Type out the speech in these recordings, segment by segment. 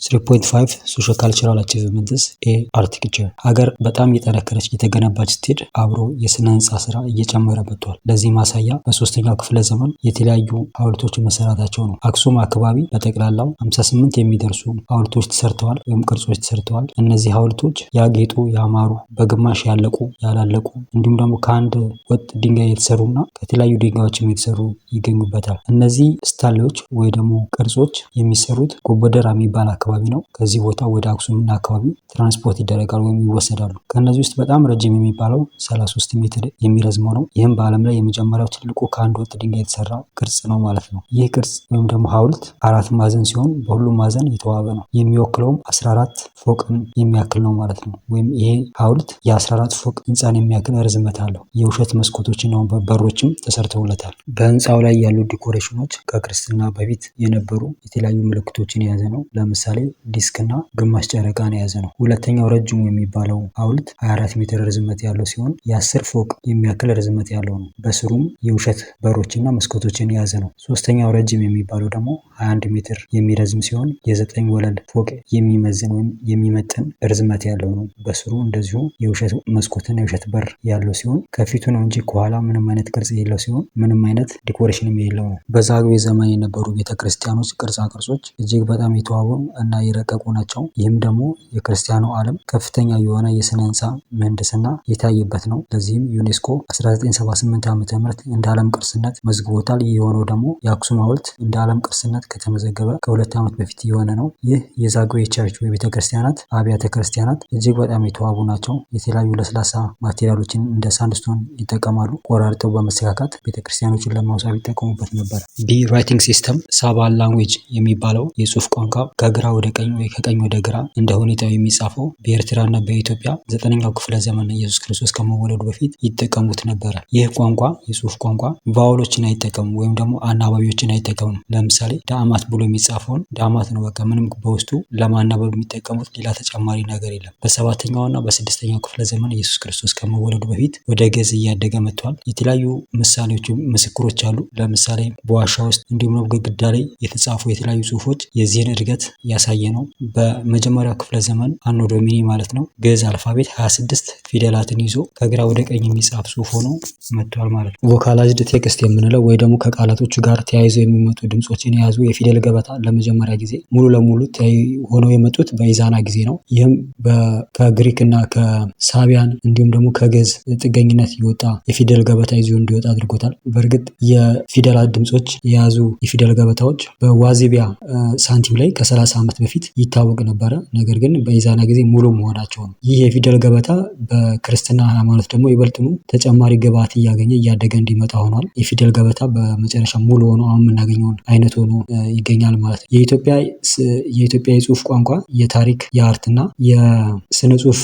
3.5 ሶሾ-ካልቸራል አቺቭመንትስ አርክቴክቸር ሀገር በጣም እየጠነከረች እየተገነባች ስትሄድ አብሮ የስነ ህንፃ ስራ እየጨመረ መጥቷል። ለዚህ ማሳያ በሶስተኛው ክፍለ ዘመን የተለያዩ ሐውልቶች መሰራታቸው ነው። አክሱም አካባቢ በጠቅላላው 58 የሚደርሱ ሐውልቶች ተሰርተዋል ወይም ቅርጾች ተሰርተዋል። እነዚህ ሐውልቶች ያጌጡ ያማሩ፣ በግማሽ ያለቁ ያላለቁ፣ እንዲሁም ደግሞ ከአንድ ወጥ ድንጋይ የተሰሩና ከተለያዩ ድንጋዮችም የተሰሩ ይገኙበታል። እነዚህ ስታሌዎች ወይ ደግሞ ቅርጾች የሚሰሩት ጎበደራ የሚባል አካባቢ ነው። ከዚህ ቦታ ወደ አክሱምና አካባቢ ትራንስፖርት ይደረጋሉ ወይም ይወሰዳሉ። ከነዚህ ውስጥ በጣም ረጅም የሚባለው 33 ሜትር የሚረዝመው ነው። ይህም በዓለም ላይ የመጀመሪያው ትልቁ ከአንድ ወጥ ድንጋይ የተሰራ ቅርጽ ነው ማለት ነው። ይህ ቅርጽ ወይም ደግሞ ሐውልት 4 ማዕዘን ሲሆን በሁሉም ማዕዘን የተዋበ ነው። የሚወክለውም 14 ፎቅን የሚያክል ነው ማለት ነው። ወይም ይሄ ሐውልት የ14 ፎቅ ህንፃን የሚያክል ርዝመት አለው። የውሸት መስኮቶችና በሮችም ተሰርተውለታል። በህንፃው ላይ ያሉ ዲኮሬሽኖች ከክርስትና በፊት የነበሩ የተለያዩ ምልክቶችን የያዘ ነው። ለምሳሌ ዲስክና ግማሽ ጨረቃን የያዘ ነው። ሁለተኛው ረጅሙ የሚባለው ሐውልት 24 ሜትር ርዝመት ያለው ሲሆን የ10 ፎቅ የሚያክል ርዝመት ያለው ነው። በስሩም የውሸት በሮችና መስኮቶችን የያዘ ነው። ሶስተኛው ረጅም የሚባለው ደግሞ 21 ሜትር የሚረዝም ሲሆን የ9 ወለል ፎቅ የሚመዝን ወይም የሚመጥን ርዝመት ያለው ነው። በስሩ እንደዚሁ የውሸት መስኮትና የውሸት በር ያለው ሲሆን ከፊቱ ነው እንጂ ከኋላ ምንም አይነት ቅርጽ የሌለው ሲሆን ምንም አይነት ዲኮሬሽን የሌለው ነው። በዛግዌ ዘመን የነበሩ ቤተክርስቲያኖች ቅርጻ ቅርጾች እጅግ በጣም የተዋቡ እና የረቀቁ ናቸው። ይህም ደግሞ የክርስቲያኑ ዓለም ከፍተኛ የሆነ የስነ ህንፃ ምህንድስና የታየበት ነው። ለዚህም ዩኔስኮ 1978 ዓ.ም እንደ ዓለም ቅርስነት መዝግቦታል። ይህ የሆነው ደግሞ የአክሱም ሐውልት እንደ ዓለም ቅርስነት ከተመዘገበ ከ2 ዓመት በፊት የሆነ ነው። ይህ የዛግዌ ቸርች ወይ ቤተክርስቲያናት አብያተ ክርስቲያናት እጅግ በጣም የተዋቡ ናቸው። የተለያዩ ለስላሳ ማቴሪያሎችን እንደ ሳንድስቶን ይጠቀማሉ። ቆራርጠው በመሰካካት ቤተክርስቲያኖችን ለማውሳብ ይጠቀሙበት ነበር። ቢ ራይቲንግ ሲስተም ሳባል ላንጉዌጅ የሚባለው የጽሁፍ ቋንቋ ከግራ ወደ ቀኝ ወይ ከቀኝ ወደ ግራ እንደ ሁኔታው የሚጻፈው በኤርትራና በኢትዮጵያ 9ኛው ክፍለ ዘመን ኢየሱስ ክርስቶስ ከመወለዱ በፊት ይጠቀሙት ነበረ። ይህ ቋንቋ የጽሁፍ ቋንቋ ቫውሎችን አይጠቀሙም ወይም ደግሞ አናባቢዎችን አይጠቀሙም። ለምሳሌ ዳማት ብሎ የሚጻፈውን ዳማት ነው በቃ ምንም በውስጡ ለማናበብ የሚጠቀሙት ሌላ ተጨማሪ ነገር የለም። በ7ኛውና በ6ኛው ክፍለ ዘመን ኢየሱስ ክርስቶስ ከመወለዱ በፊት ወደ ግዕዝ እያደገ መጥቷል። የተለያዩ ምሳሌዎች ምስክሮች አሉ። ለምሳሌ በዋሻ ውስጥ እንዲሁም ግድግዳ ላይ የተጻፉ የተለያዩ ጽሁፎች የዚህን እድገት ያሳየ ነው። በመጀመሪያው ክፍለ ዘመን አኖ ዶሚኒ ማለት ነው ግዕዝ አልፋቤት 26 ፊደላትን ይዞ ከግራ ወደ ቀኝ የሚጻፍ ጽሁፍ ሆኖ መጥቷል ማለት ነው። ቮካላይዝድ ቴክስት የምንለው ወይ ደግሞ ከቃላቶቹ ጋር ተያይዘው የሚመጡ ድምጾችን የያዙ የፊደል ገበታ ለመጀመሪያ ጊዜ ሙሉ ለሙሉ ሆነው የመጡት በኢዛና ጊዜ ነው። ይህም ከግሪክ እና ከሳቢያን እንዲሁም ደግሞ ከግዕዝ ጥገኝነት የወጣ የፊደል ገበታ ይዞ እንዲወጣ አድርጎታል። በእርግጥ የፊደላት ድምጾች የያዙ የፊደል ገበታዎች በዋዚቢያ ሳንቲም ላይ ከ30 ዓመት በፊት ይታወቅ ነበረ። ነገር ግን በኢዛና ጊዜ ሙሉ መሆናቸው ነው። ይህ የፊደል ገበታ በክርስትና ሃይማኖት ደግሞ ይበልጥኑ ተጨማሪ ግብዓት እያገኘ እያደገ እንዲመጣ ሆኗል። የፊደል ገበታ በመጨረሻ ሙሉ ሆኖ አሁን የምናገኘውን አይነት ሆኖ ይገኛል ማለት ነው። የኢትዮጵያ የጽሁፍ ቋንቋ የታሪክ የአርትና የስነ ጽሁፍ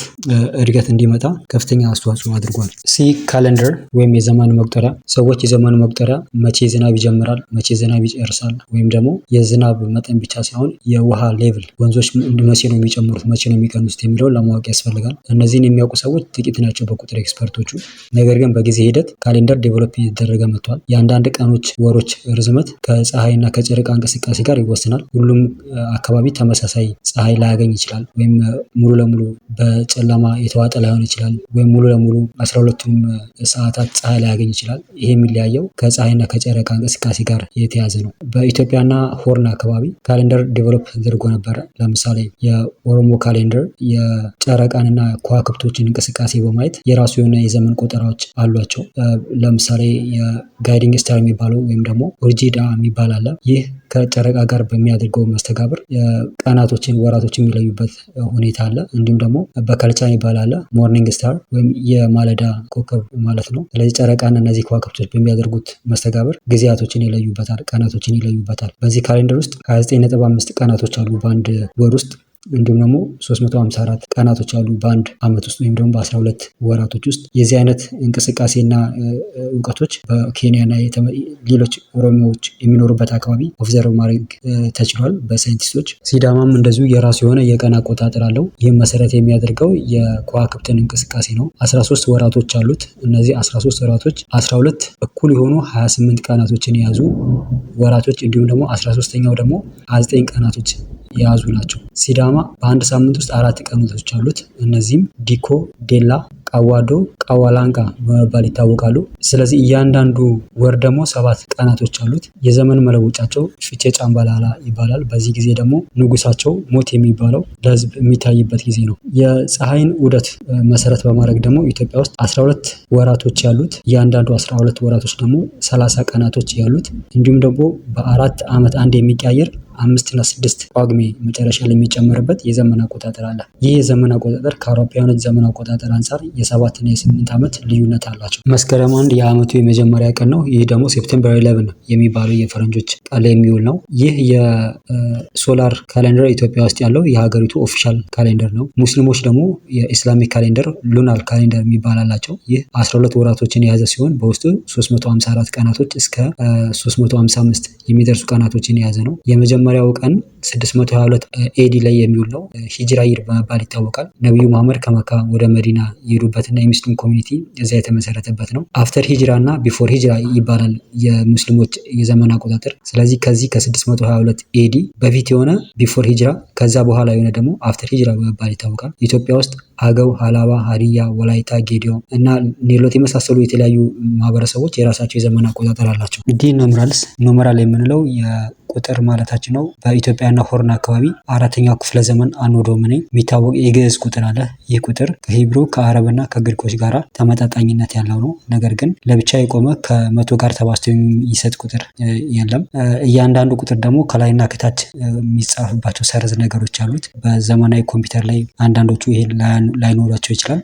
እድገት እንዲመጣ ከፍተኛ አስተዋጽኦ አድርጓል። ሲ ካሌንደር ወይም የዘመን መቁጠሪያ ሰዎች የዘመን መቁጠሪያ መቼ ዝናብ ይጀምራል፣ መቼ ዝናብ ይጨርሳል ወይም ደግሞ የዝናብ መጠን ብቻ ሳይሆን የውሃ ሌቭል ወንዞች መቼ ነው የሚጨምሩት መቼ ነው የሚቀንሱት የሚለውን ለማወቅ ያስፈልጋል። እነዚህን የሚያውቁ ሰዎች ጥቂት ናቸው በቁጥር ኤክስፐርቶቹ። ነገር ግን በጊዜ ሂደት ካሌንደር ዴቨሎፕ እየተደረገ መጥቷል። የአንዳንድ ቀኖች ወሮች ርዝመት ከፀሐይና ከጨረቃ እንቅስቃሴ ጋር ይወስናል። ሁሉም አካባቢ ተመሳሳይ ፀሐይ ላያገኝ ይችላል ወይም ሙሉ ለሙሉ በጨለማ የተዋጠ ላይሆን ይችላል ወይም ሙሉ ለሙሉ 12ቱም ሰዓታት ፀሐይ ላያገኝ ይችላል። ይሄ የሚለያየው ከፀሐይና ከጨረቃ እንቅስቃሴ ጋር የተያዘ ነው። በኢትዮጵያና ሆርን አካባቢ ካሌንደር ዴቨሎፕ ተደርጎ ነበረ። ለምሳሌ የኦሮሞ ካሌንደር የጨረቃንና ከዋክብቶችን እንቅስቃሴ በማየት የራሱ የሆነ የዘመን ቆጠራዎች አሏቸው። ለምሳሌ የጋይዲንግ ስታር የሚባለው ወይም ደግሞ ኦርጂዳ የሚባል አለ። ይህ ከጨረቃ ጋር በሚያደርገው መስተጋብር ቀናቶችን ወራቶችን የሚለዩበት ሁኔታ አለ። እንዲሁም ደግሞ በከልቻ የሚባል አለ ሞርኒንግ ስታር ወይም የማለዳ ኮከብ ማለት ነው። ስለዚህ ጨረቃና እነዚህ ከዋክብቶች በሚያደርጉት መስተጋብር ጊዜያቶችን ይለዩበታል፣ ቀናቶችን ይለዩበታል። በዚህ ካሌንደር ውስጥ 29.5 ቀናቶች አሉ በአንድ ወር ውስጥ። እንዲሁም ደግሞ 354 ቀናቶች አሉ በአንድ ዓመት ውስጥ ወይም ደግሞ በ12 ወራቶች ውስጥ። የዚህ አይነት እንቅስቃሴና እውቀቶች በኬንያና ሌሎች ኦሮሞዎች የሚኖሩበት አካባቢ ኦብዘርቭ ማድረግ ተችሏል በሳይንቲስቶች። ሲዳማም እንደዚሁ የራሱ የሆነ የቀን አቆጣጠር አለው። ይህም መሰረት የሚያደርገው የከዋክብትን እንቅስቃሴ ነው። 13 ወራቶች አሉት። እነዚህ 13 ወራቶች 12 እኩል የሆኑ 28 ቀናቶችን የያዙ ወራቶች እንዲሁም ደግሞ 13ኛው ደግሞ 29 ቀናቶች የያዙ ናቸው። ሲዳማ በአንድ ሳምንት ውስጥ 4 ቀናቶች አሉት። እነዚህም ዲኮ፣ ዴላ፣ ቃዋዶ፣ ቃዋላንጋ በመባል ይታወቃሉ። ስለዚህ እያንዳንዱ ወር ደግሞ 7 ቀናቶች አሉት። የዘመን መለወጫቸው ፊቼ ጫምባላላ ይባላል። በዚህ ጊዜ ደግሞ ንጉሳቸው ሞት የሚባለው ለህዝብ የሚታይበት ጊዜ ነው። የፀሐይን ዑደት መሰረት በማድረግ ደግሞ ኢትዮጵያ ውስጥ 12 ወራቶች ያሉት፣ እያንዳንዱ 12 ወራቶች ደግሞ 30 ቀናቶች ያሉት፣ እንዲሁም ደግሞ በ4 ዓመት አንድ የሚቀያየር 5 እና 6 ጳጉሜ መጨረሻ ላይ የሚጨመርበት የዘመን አቆጣጠር አለ። ይህ የዘመን አቆጣጠር ከአውሮፓውያኖች ዘመን አቆጣጠር አንጻር የ7 እና የ8 ዓመት ልዩነት አላቸው። መስከረም 1 የዓመቱ የመጀመሪያ ቀን ነው። ይህ ደግሞ ሴፕቴምበር 11 የሚባለው የፈረንጆች ቀን ላይ የሚውል ነው። ይህ የሶላር ካሌንደር ኢትዮጵያ ውስጥ ያለው የሀገሪቱ ኦፊሻል ካሌንደር ነው። ሙስሊሞች ደግሞ የኢስላሚክ ካሌንደር ሉናር ካሌንደር የሚባል አላቸው። ይህ 12 ወራቶችን የያዘ ሲሆን በውስጡ 354 ቀናቶች እስከ 355 የሚደርሱ ቀናቶችን የያዘ ነው። የመጀመሪያው ቀን 622 ኤዲ ላይ የሚውል ነው። ሂጅራ ይር በመባል ይታወቃል። ነቢዩ መሐመድ ከመካ ወደ መዲና የሄዱበትና የሙስሊም ኮሚኒቲ እዚያ የተመሰረተበት ነው። አፍተር ሂጅራ እና ቢፎር ሂጅራ ይባላል የሙስሊሞች የዘመን አቆጣጠር። ስለዚህ ከዚህ ከ622 ኤዲ በፊት የሆነ ቢፎር ሂጅራ፣ ከዛ በኋላ የሆነ ደግሞ አፍተር ሂጅራ በመባል ይታወቃል። ኢትዮጵያ ውስጥ አገው፣ ሀላባ፣ ሀዲያ፣ ወላይታ፣ ጌዲዮ እና ኔሎት የመሳሰሉ የተለያዩ ማህበረሰቦች የራሳቸው የዘመን አቆጣጠር አላቸው። ዲ ኖመራል የምንለው ቁጥር ማለታችን ነው። በኢትዮጵያና ሆርን አካባቢ 4ኛው ክፍለ ዘመን አኖ ዶሚኒ የሚታወቅ የግዕዝ ቁጥር አለ። ይህ ቁጥር ከሂብሩ ከአረብና ከግሪኮች ጋር ተመጣጣኝነት ያለው ነው። ነገር ግን ለብቻ የቆመ ከ100 ጋር ተባዝቶ የሚሰጥ ቁጥር የለም። እያንዳንዱ ቁጥር ደግሞ ከላይና ከታች የሚጻፍባቸው ሰረዝ ነገሮች አሉት። በዘመናዊ ኮምፒውተር ላይ አንዳንዶቹ ይሄ ላይኖራቸው ይችላል።